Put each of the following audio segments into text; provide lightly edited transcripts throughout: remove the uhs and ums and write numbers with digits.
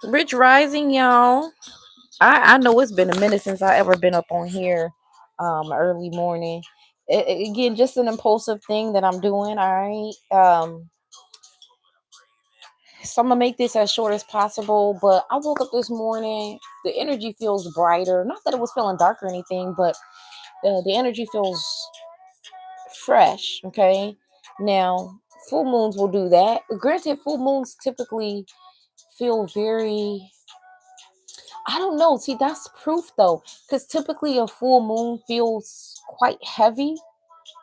Rich Rising, y'all. I know it's been a minute since I ever been up on here early morning. Again, just an impulsive thing that I'm doing. All right. So I'm gonna make this as short as possible. But I woke up this morning. The energy feels brighter. Not that it was feeling dark or anything, but the energy feels fresh. Okay. Now, full moons will do that. Granted, full moons typically feel very, I don't know. See, that's proof though, because typically a full moon feels quite heavy.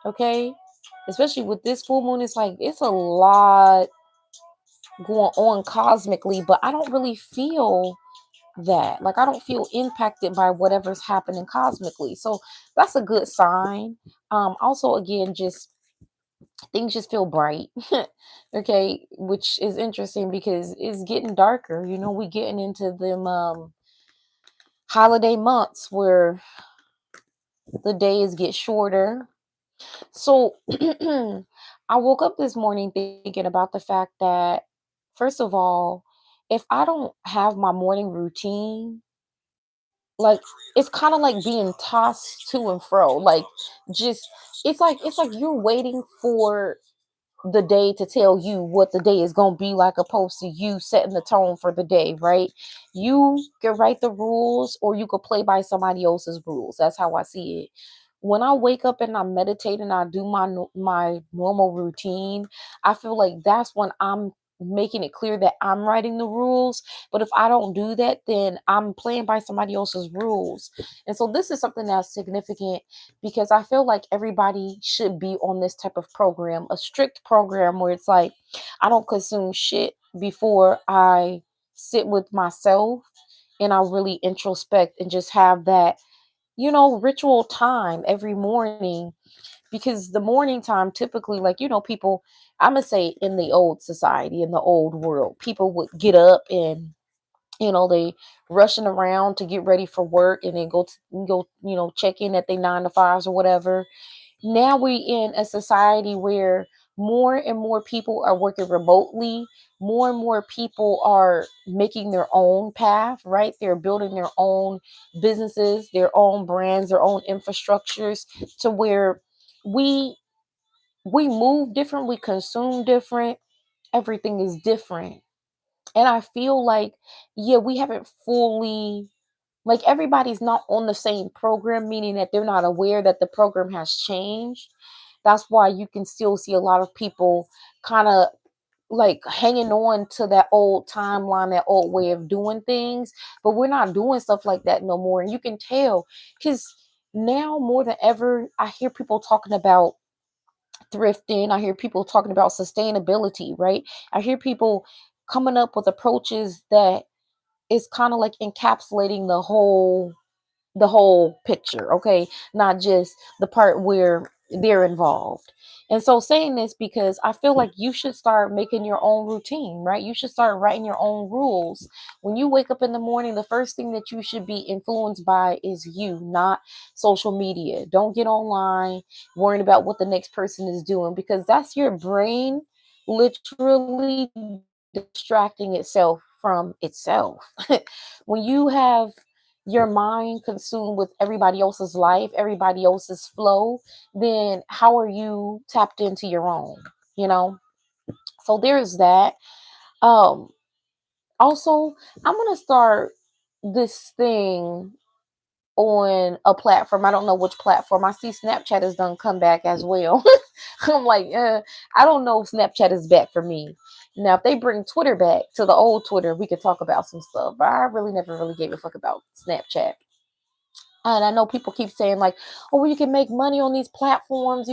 Okay, especially with this full moon, it's like it's a lot going on cosmically, but I don't really feel that. Like I don't feel impacted by whatever's happening cosmically. So that's a good sign. Also, again, just things just feel bright. Okay, which is interesting because it's getting darker. You know, we getting into them holiday months where the days get shorter. So I woke up this morning thinking about the fact that, first of all, if I don't have my morning routine, like it's kind of like being tossed to and fro. Like just it's like you're waiting for the day to tell you what the day is going to be like, opposed to you setting the tone for the day, right? You can write the rules or you could play by somebody else's rules. That's how I see it. When I wake up and I meditate and I do my normal routine, I feel like that's when I'm making it clear that I'm writing the rules. But if I don't do that, then I'm playing by somebody else's rules. And so this is something that's significant because I feel like everybody should be on this type of program, a strict program where it's like I don't consume shit before I sit with myself and I really introspect and just have that, ritual time every morning. Because the morning time typically, like, people, I'm gonna say in the old society, in the old world, people would get up and they rushing around to get ready for work and then go check in at their 9 to 5s or whatever. Now we in a society where more and more people are working remotely. More and more people are making their own path, right? They're building their own businesses, their own brands, their own infrastructures, to where we we move different, we consume different, everything is different. And I feel like, yeah, we haven't fully, like, everybody's not on the same program, meaning that they're not aware that the program has changed. That's why you can still see a lot of people kind of like hanging on to that old timeline, that old way of doing things. But we're not doing stuff like that no more. And you can tell because now more than ever, I hear people talking about thrifting. I hear people talking about sustainability, right? I hear people coming up with approaches that is kind of like encapsulating the whole picture, okay? Not just the part where they're involved. And so saying this because I feel like you should start making your own routine, right? You should start writing your own rules. When you wake up in the morning, the first thing that you should be influenced by is you, not social media. Don't get online worrying about what the next person is doing, because that's your brain literally distracting itself from itself. When you have your mind consumed with everybody else's life, everybody else's flow, then how are you tapped into your own? You know? So there's that. Um, Also, I'm gonna start this thing on a platform. I don't know which platform. I see Snapchat has done come back as well. I'm like, I don't know if Snapchat is back for me. Now, if they bring Twitter back to the old Twitter, we could talk about some stuff. But I really never really gave a fuck about Snapchat. And I know people keep saying like, "Oh, well, you can make money on these platforms,"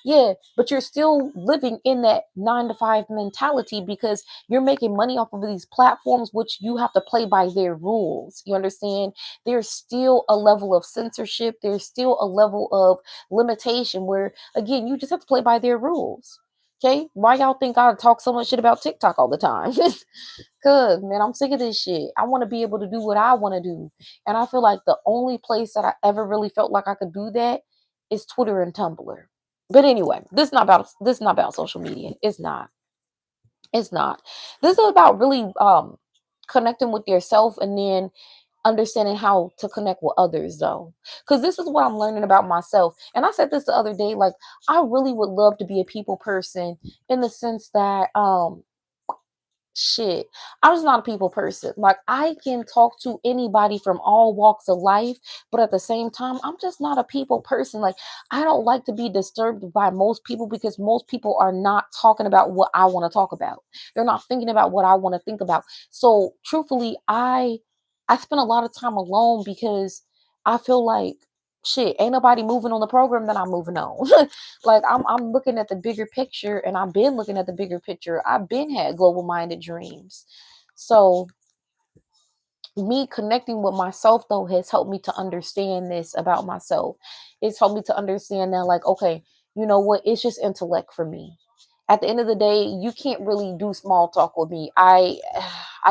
Yeah, but you're still living in that 9 to 5 mentality because you're making money off of these platforms, which you have to play by their rules. You understand? There's still a level of censorship. There's still a level of limitation where, again, you just have to play by their rules. Okay? Why y'all think I talk so much shit about TikTok all the time? Cause man, I'm sick of this shit. I want to be able to do what I want to do. And I feel like the only place that I ever really felt like I could do that is Twitter and Tumblr. But anyway, this is not about social media. It's not. It's not. This is about really connecting with yourself and then understanding how to connect with others though, because this is what I'm learning about myself. And I said this the other day, like, I really would love to be a people person, in the sense that shit, I was not a people person. Like, I can talk to anybody from all walks of life, but at the same time, I'm just not a people person. Like, I don't like to be disturbed by most people, because most people are not talking about what I want to talk about. They're not thinking about what I want to think about. So truthfully, I spend a lot of time alone, because I feel like shit, ain't nobody moving on the program that I'm moving on. Like, I'm looking at the bigger picture, and I've been looking at the bigger picture. I've been had global minded dreams. So me connecting with myself though has helped me to understand this about myself. It's helped me to understand that, like, okay, you know what, it's just intellect for me. At the end of the day, you can't really do small talk with me. I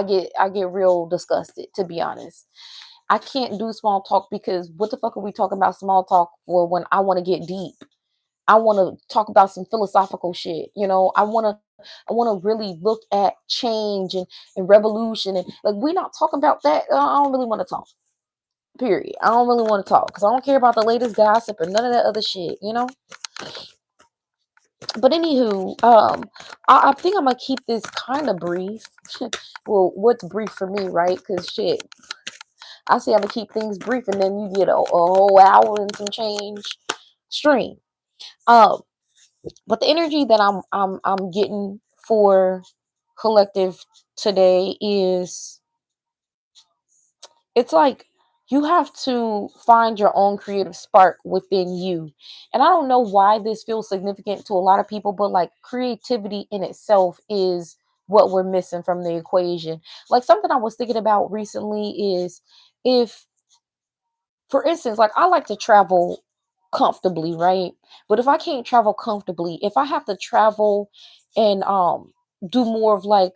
get real disgusted, to be honest. I can't do small talk, because what the fuck are we talking about small talk for when I want to get deep? I want to talk about some philosophical shit. I want to really look at change and revolution, and like, we're not talking about that. I don't really want to talk. Period. I don't really want to talk, because I don't care about the latest gossip or none of that other shit. But anywho, I think I'm gonna keep this kind of brief. Well, what's brief for me, right? Because shit, I say I'm gonna keep things brief, and then you get a whole hour and some change stream. Um, but the energy that I'm getting for collective today is, it's like, you have to find your own creative spark within you. And I don't know why this feels significant to a lot of people, but like, creativity in itself is what we're missing from the equation. Like, something I was thinking about recently is, if, for instance, like, I like to travel comfortably, right? But if I can't travel comfortably, if I have to travel and do more of, like,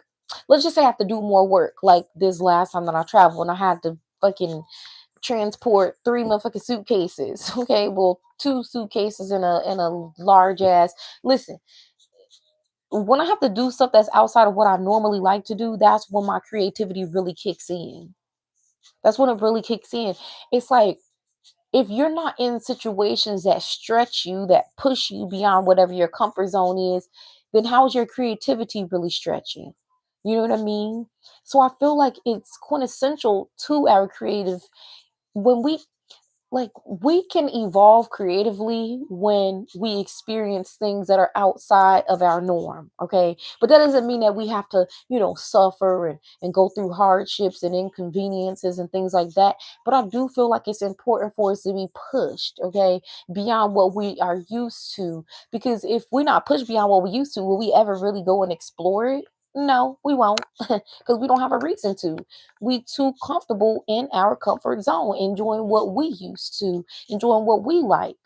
let's just say I have to do more work, like this last time that I traveled and I had to fucking transport three motherfucking suitcases. Okay, well, two suitcases in a large ass. Listen, when I have to do stuff that's outside of what I normally like to do, that's when my creativity really kicks in. That's when it really kicks in. It's like, if you're not in situations that stretch you, that push you beyond whatever your comfort zone is, then how is your creativity really stretching? You know what I mean? So I feel like it's quintessential to our creative, when we, like, we can evolve creatively when we experience things that are outside of our norm. Okay, but that doesn't mean that we have to, suffer and go through hardships and inconveniences and things like that. But I do feel like it's important for us to be pushed, okay, beyond what we are used to, because if we're not pushed beyond what we used to, will we ever really go and explore it? No, we won't, because we don't have a reason to. We too comfortable in our comfort zone, enjoying what we used to, enjoying what we like.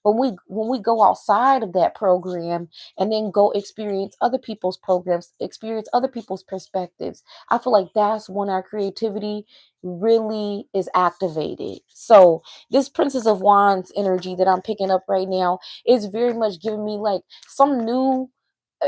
When we go outside of that program and then go experience other people's programs, experience other people's perspectives, I feel like that's when our creativity really is activated. So this Princess of Wands energy that I'm picking up right now is very much giving me like some new,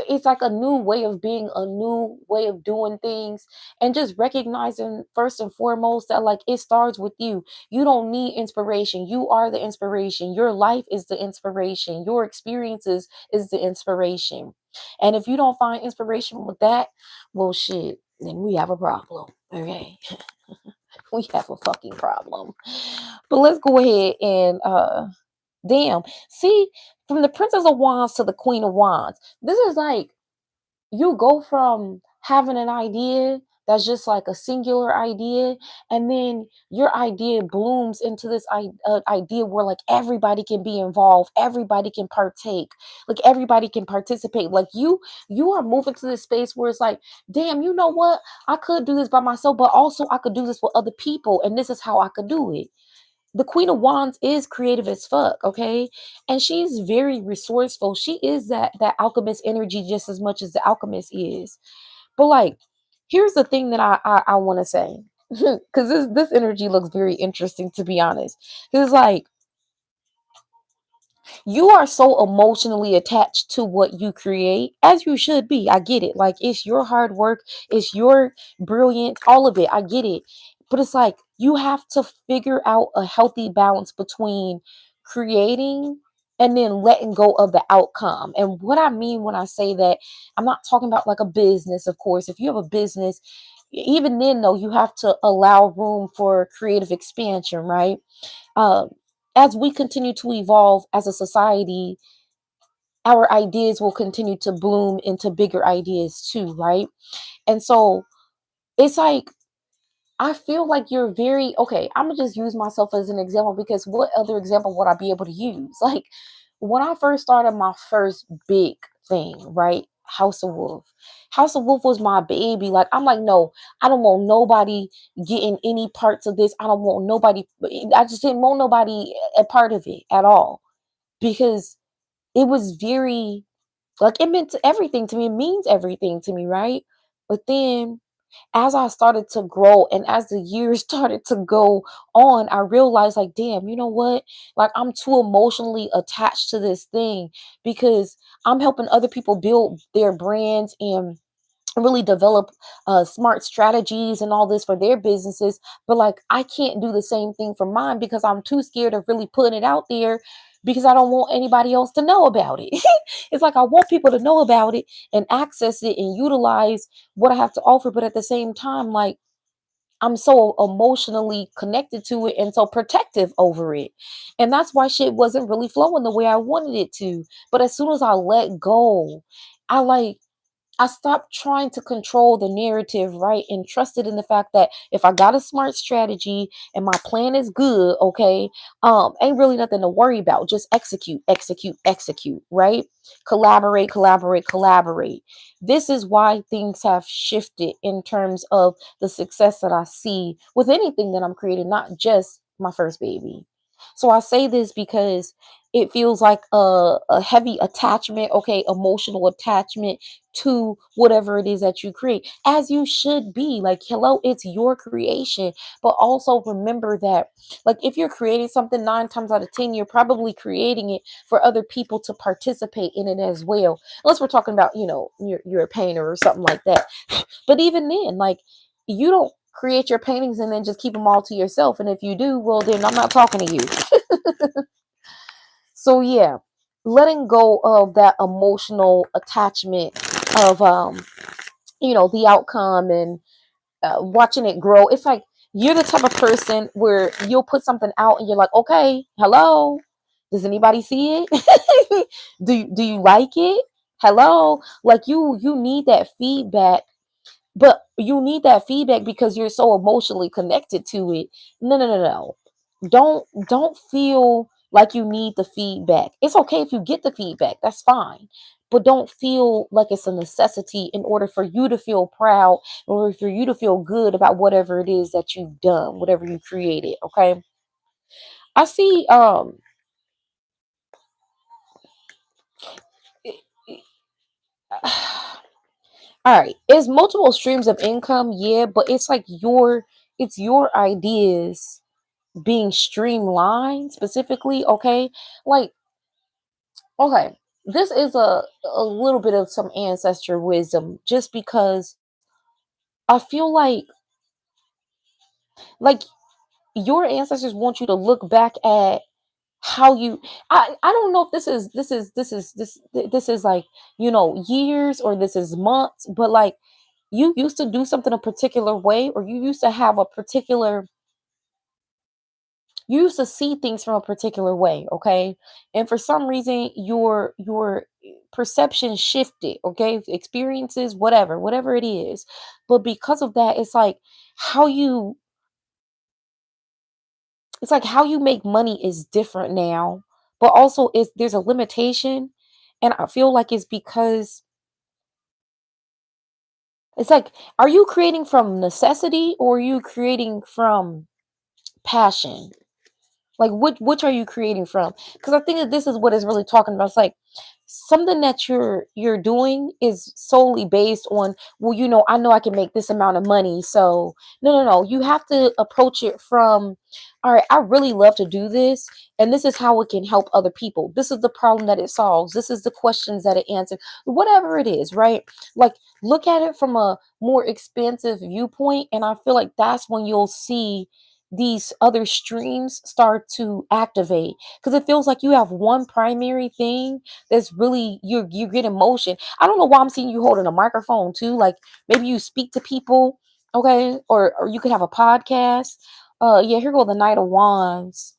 it's like a new way of being, a new way of doing things, and just recognizing first and foremost that, like, it starts with you. You don't need inspiration, you are the inspiration. Your life is the inspiration, your experiences is the inspiration. And if you don't find inspiration with that, well, shit, then we have a problem. Okay. We have a fucking problem. But let's go ahead and damn, see, from the Princess of Wands to the Queen of Wands, this is like, you go from having an idea that's just like a singular idea, and then your idea blooms into this idea where, like, everybody can be involved, everybody can partake, like, everybody can participate. Like, you are moving to this space where it's like, damn, you know what, I could do this by myself, but also I could do this with other people, and this is how I could do it. The Queen of Wands is creative as fuck, okay? And she's very resourceful. She is that alchemist energy just as much as the alchemist is. But like, here's the thing that I want to say. Because this energy looks very interesting, to be honest. Because like, You are so emotionally attached to what you create, as you should be. I get it. Like, it's your hard work, it's your brilliance, all of it. I get it. But it's like you have to figure out a healthy balance between creating and then letting go of the outcome. And what I mean when I say that, I'm not talking about like a business, of course. If you have a business, even then, though, you have to allow room for creative expansion, right? um, as we continue to evolve as a society, our ideas will continue to bloom into bigger ideas too, right? And so it's like, I feel like you're very okay. I'm gonna just use myself as an example because what other example would I be able to use? Like, when I first started my first big thing, right? House of Wolf was my baby. Like, I'm like, no, I don't want nobody getting any parts of this. I don't want nobody. I just didn't want nobody a part of it at all because it was very, like, it meant everything to me. It means everything to me, right? But then as I started to grow and as the years started to go on, I realized, like, damn, you know what? Like, I'm too emotionally attached to this thing because I'm helping other people build their brands and really develop smart strategies and all this for their businesses. But like, I can't do the same thing for mine because I'm too scared of really putting it out there because I don't want anybody else to know about it. It's like I want people to know about it and access it and utilize what I have to offer. But at the same time, like, I'm so emotionally connected to it and so protective over it. And that's why shit wasn't really flowing the way I wanted it to. But as soon as I let go, I like I stopped trying to control the narrative, right? And trusted in the fact that if I got a smart strategy and my plan is good, okay, ain't really nothing to worry about. Just execute, execute, execute, right? Collaborate, collaborate, collaborate. This is why things have shifted in terms of the success that I see with anything that I'm creating, not just my first baby. So I say this because it feels like a heavy attachment, okay, emotional attachment to whatever it is that you create, as you should be. Like, hello, it's your creation. But also remember that, like, if you're creating something, 9 times out of 10 you're probably creating it for other people to participate in it as well, unless we're talking about, you're a painter or something like that. But even then, like, you don't create your paintings and then just keep them all to yourself. And if you do, well, then I'm not talking to you. So yeah, letting go of that emotional attachment of the outcome and watching it grow. It's like you're the type of person where you'll put something out and you're like, okay, hello, does anybody see it? Do you like it? Hello, like, you need that feedback, but you need that feedback because you're so emotionally connected to it. No, no, no, no. Don't feel like you need the feedback. It's okay if you get the feedback. That's fine. But don't feel like it's a necessity in order for you to feel proud, in order for you to feel good about whatever it is that you've done, whatever you created, okay? I see all right, it's multiple streams of income, yeah, but it's like it's your ideas being streamlined specifically, okay? Like, okay, this is a little bit of some ancestor wisdom, just because I feel like your ancestors want you to look back at how you I don't know if this is like, years, or this is months, but like, you used to do something a particular way, or you used to have a particular you used to see things from a particular way, okay? And for some reason your perception shifted, okay? Experiences, whatever it is. But because of that, how you how you make money is different now. But also, there's a limitation, and I feel like it's because it's like, are you creating from necessity or are you creating from passion? Like, which are you creating from? Because I think that this is what it's really talking about. It's like, something that you're doing is solely based on, well, I know I can make this amount of money. So no, no, no, you have to approach it from, all right, I really love to do this, and this is how it can help other people. This is the problem that it solves. This is the questions that it answers. Whatever it is, right? Like, look at it from a more expansive viewpoint, and I feel like that's when you'll see these other streams start to activate, because it feels like you have one primary thing that's really, you get emotion. I don't know why I'm seeing you holding a microphone too. Like, maybe you speak to people, okay, or you could have a podcast. Yeah, here go the Knight of Wands.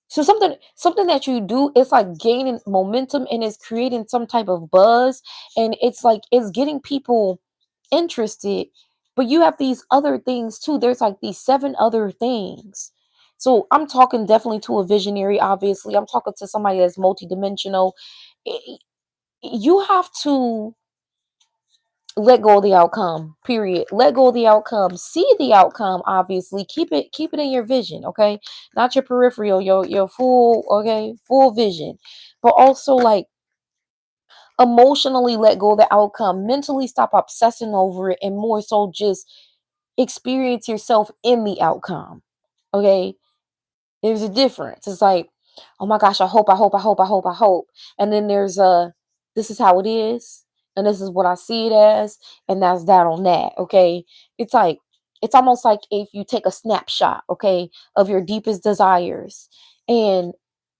So something that you do, it's like gaining momentum and it's creating some type of buzz, and it's like it's getting people interested. But you have these other things too. There's like these seven other things. So I'm talking definitely to a visionary, obviously. I'm talking to somebody that's multidimensional. I- You have to let go of the outcome, period. Let go of the outcome, see the outcome, obviously. Keep it in your vision, okay? Not your peripheral, your full, okay, full vision. But also, like, emotionally let go of the outcome, mentally stop obsessing over it, and more so just experience yourself in the outcome, okay? There's a difference. It's like, oh my gosh, I hope. And then there's this is how it is, and this is what I see it as, and that's that on that. Okay. It's like, it's almost like if you take a snapshot, okay, of your deepest desires. And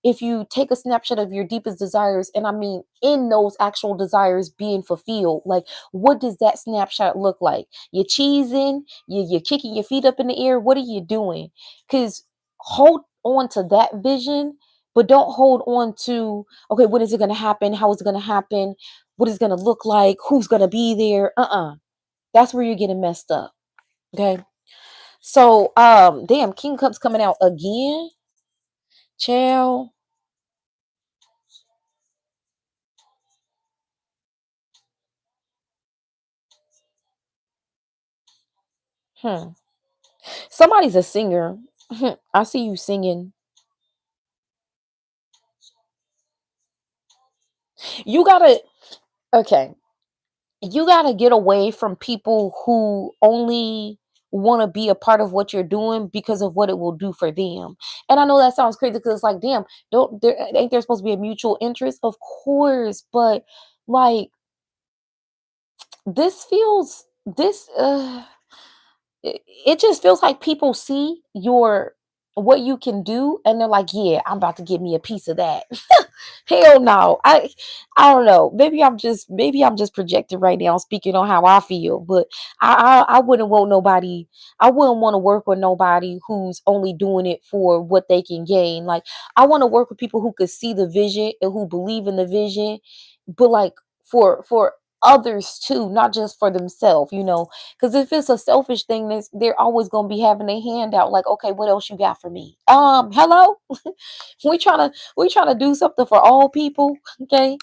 if you take a snapshot of your deepest desires, and I mean in those actual desires being fulfilled, like, what does that snapshot look like? You're cheesing, you're kicking your feet up in the air. What are you doing? Because hold on to that vision, but don't hold on to, okay, when is it going to happen? How is it going to happen? What is it going to look like? Who's going to be there? That's where you're getting messed up. Okay. So, damn, King Cup's coming out again. Child. Hmm. Somebody's a singer. I see you singing. You gotta, okay, you got to get away from people who only want to be a part of what you're doing because of what it will do for them. And I know that sounds crazy, because it's like, damn, don't there ain't there supposed to be a mutual interest? Of course, but like, this feels this it just feels like people see your, what you can do, and they're like, yeah, I'm about to get me a piece of that. Hell no. I don't know. Maybe I'm just projecting right now, speaking on how I feel. But I wouldn't want nobody. I wouldn't want to work with nobody who's only doing it for what they can gain. Like, I want to work with people who could see the vision and who believe in the vision, but like, for others too, not just for themselves. Because if it's a selfish thing, they're always gonna be having a hand out. Like, okay, what else you got for me? Hello. We trying to do something for all people, okay?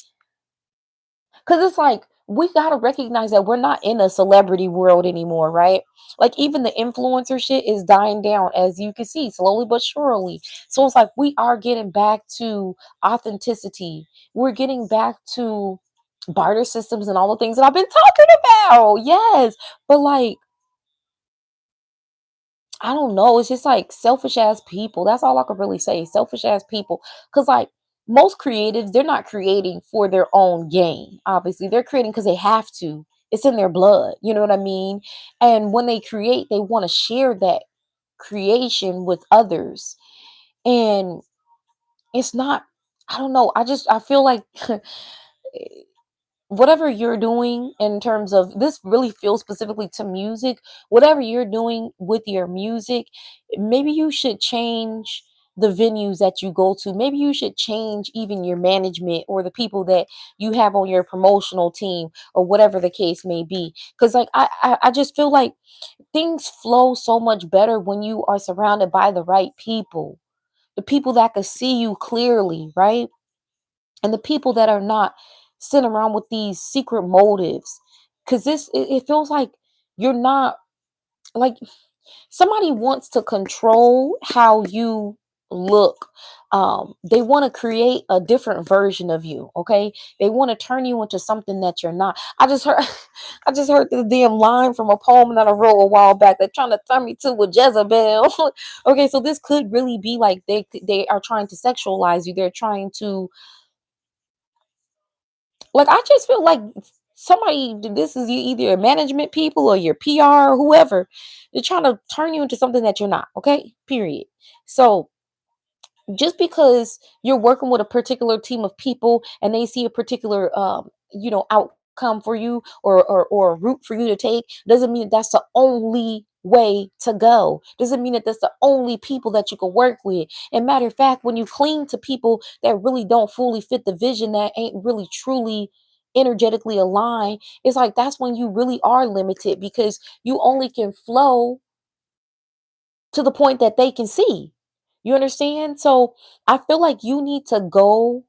Because it's like, we got to recognize that we're not in a celebrity world anymore, right? Like, even the influencer shit is dying down, as you can see, slowly but surely. So it's like, we are getting back to authenticity. We're getting back to barter systems and all the things that I've been talking about. Yes. But like, I don't know. It's just like selfish ass people. That's all I could really say. Selfish ass people. Because, like, most creatives, they're not creating for their own gain. Obviously, they're creating because they have to. It's in their blood. You know what I mean? And when they create, they want to share that creation with others. And it's not, I don't know. I feel like whatever you're doing in terms of this really feels specifically to music, whatever you're doing with your music, maybe you should change the venues that you go to. Maybe you should change even your management or the people that you have on your promotional team, or whatever the case may be. Because, like, I just feel like things flow so much better when you are surrounded by the right people, the people that can see you clearly, right? And the people that are not sitting around with these secret motives. Because it feels like you're not, like, somebody wants to control how you look, they want to create a different version of you. Okay, they want to turn you into something that you're not. I just heard I just heard this damn line from a poem that I wrote a while back. They're trying to turn me to a Jezebel. Okay, so this could really be like they are trying to sexualize you. They're trying to, like, I just feel like somebody, this is either management people or your PR or whoever. They're trying to turn you into something that you're not. Okay, period. So just because you're working with a particular team of people and they see a particular outcome for you, or a route for you to take, doesn't mean that that's the only way to go. Doesn't mean that that's the only people that you can work with. And matter of fact, when you cling to people that really don't fully fit the vision, that ain't really truly energetically aligned, it's like that's when you really are limited, because you only can flow to the point that they can see. You understand? So I feel like you need to go.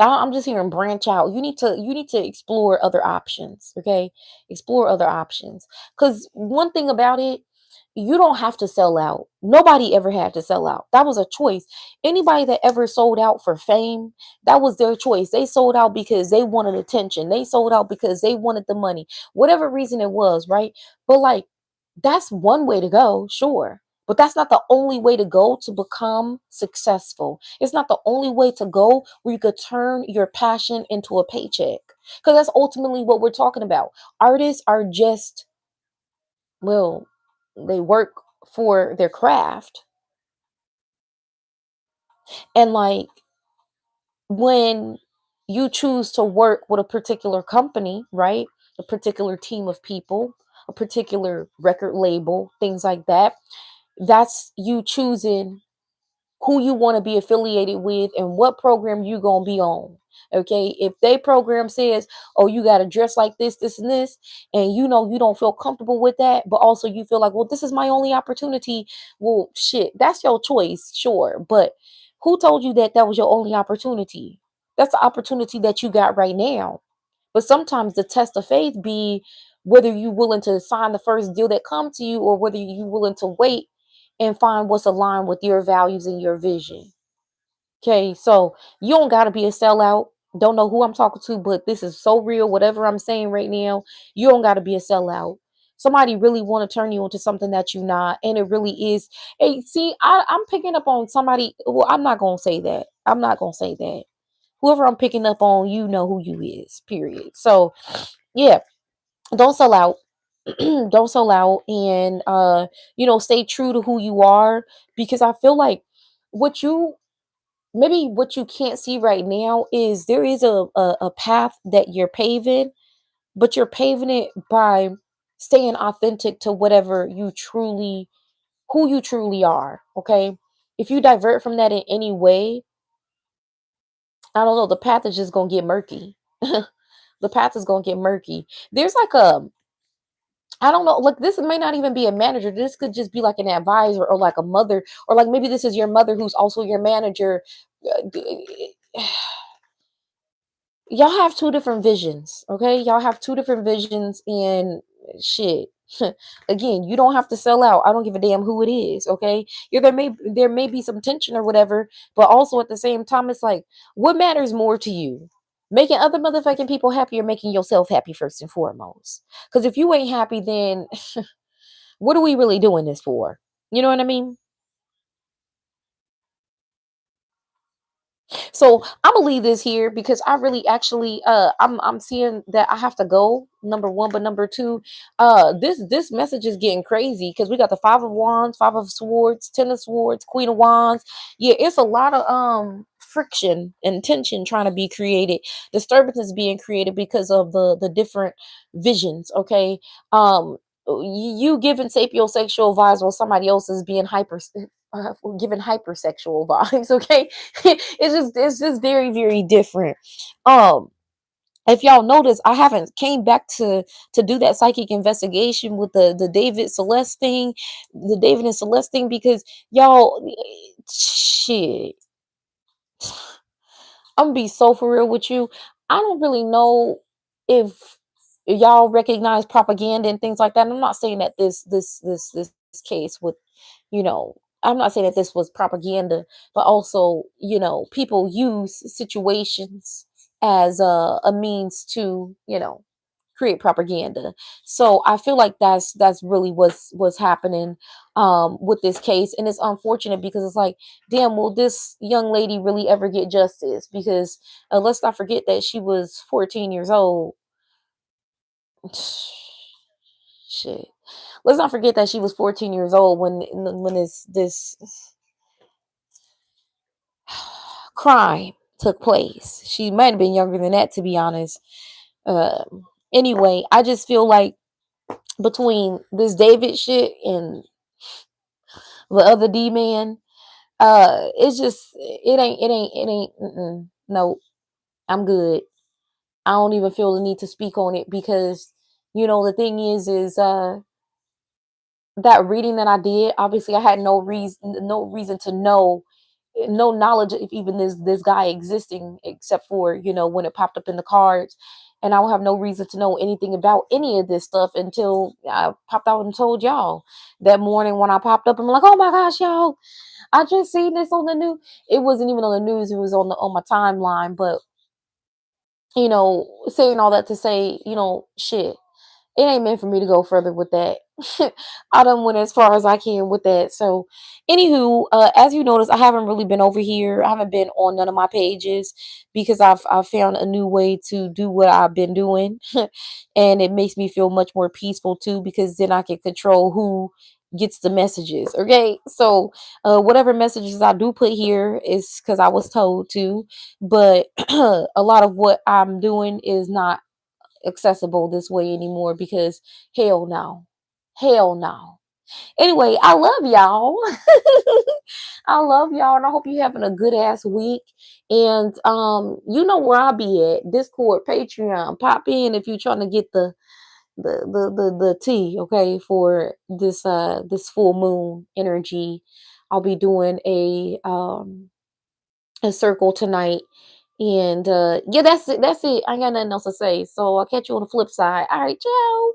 I'm just hearing branch out. You need to explore other options. Okay, explore other options. Because one thing about it, you don't have to sell out. Nobody ever had to sell out. That was a choice. Anybody that ever sold out for fame, that was their choice. They sold out because they wanted attention. They sold out because they wanted the money. Whatever reason it was, right? But like, that's one way to go, sure. But that's not the only way to go to become successful. It's not the only way to go where you could turn your passion into a paycheck. Because that's ultimately what we're talking about. Artists are just, well, they work for their craft. And like, when you choose to work with a particular company, right? A particular team of people, a particular record label, things like that, that's you choosing who you want to be affiliated with and what program you going to be on. Okay, if they program says, oh, you got to dress like this and this, and you don't feel comfortable with that, but also you feel like, well, this is my only opportunity. Well, shit, that's your choice, sure, but who told you that that was your only opportunity? That's the opportunity that you got right now. But sometimes the test of faith be whether you willing to sign the first deal that come to you, or whether you willing to wait and find what's aligned with your values and your vision. Okay, so you don't got to be a sellout. Don't know who I'm talking to, but this is so real. Whatever I'm saying right now, you don't got to be a sellout. Somebody really want to turn you into something that you're not, and it really is. Hey, see, I'm picking up on somebody. Well, I'm not gonna say that. I'm not gonna say that. Whoever I'm picking up on, you know who you is. Period. So yeah, don't sell out. Don't sell out, and stay true to who you are, because I feel like what you maybe what you can't see right now is there is a path that you're paving, but you're paving it by staying authentic to whatever you truly who you truly are. Okay, if you divert from that in any way, I don't know, the path is just gonna get murky. The path is gonna get murky. There's like a, I don't know, like, this may not even be a manager. This could just be like an advisor, or like a mother, or like maybe this is your mother who's also your manager. Y'all have two different visions, okay? Y'all have two different visions, and shit. Again, you don't have to sell out. I don't give a damn who it is, okay? Yeah, there may be some tension or whatever, but also at the same time, it's like, what matters more to you? Making other motherfucking people happy, or making yourself happy first and foremost? Because if you ain't happy, then what are we really doing this for? You know what I mean? So I'm gonna leave this here because I really actually I'm seeing that I have to go, number one, but number two, this message is getting crazy because we got the Five of Wands, Five of Swords, Ten of Swords, Queen of Wands. Yeah, it's a lot of friction and tension trying to be created, disturbances being created because of the different visions. Okay. You giving sapiosexual vibes while somebody else is being giving hypersexual vibes. Okay. It's just very, very different. um if y'all notice, I haven't came back to do that psychic investigation with the David Celeste thing, the David and Celeste thing, because y'all, shit, I'm gonna be so for real with you. I don't really know if y'all recognize propaganda and things like that. And I'm not saying that this case with, you know I'm not saying that this was propaganda, but also, people use situations as a means to, create propaganda. So I feel like that's really what's happening with this case, and it's unfortunate because it's like, damn, will this young lady really ever get justice? Because let's not forget that she was 14 years old. Shit. Let's not forget that she was 14 years old when this crime took place. She might have been younger than that, to be honest. Anyway, I just feel like between this David shit and the other D man, it's just it ain't. No, I'm good. I don't even feel the need to speak on it because the thing is that reading that I did, obviously I had no reason to know, no knowledge of even this guy existing except for, when it popped up in the cards. And I will have no reason to know anything about any of this stuff until I popped out and told y'all that morning when I popped up. I'm like, oh my gosh, y'all, I just seen this on the news. It wasn't even on the news, it was on my timeline. But saying all that to say, shit, it ain't meant for me to go further with that. I done went as far as I can with that. So, anywho, as you notice, I haven't really been over here. I haven't been on none of my pages because I've found a new way to do what I've been doing, and it makes me feel much more peaceful too because then I can control who gets the messages. Okay, so whatever messages I do put here is because I was told to, but a lot of what I'm doing is not accessible this way anymore because hell no. Hell no. Anyway, I love y'all. I love y'all and I hope you're having a good ass week. And you know where I'll be at. Discord, Patreon. Pop in if you're trying to get the tea, okay, for this full moon energy. I'll be doing a circle tonight. And yeah, that's it. That's it. I ain't got nothing else to say. So I'll catch you on the flip side. All right, ciao.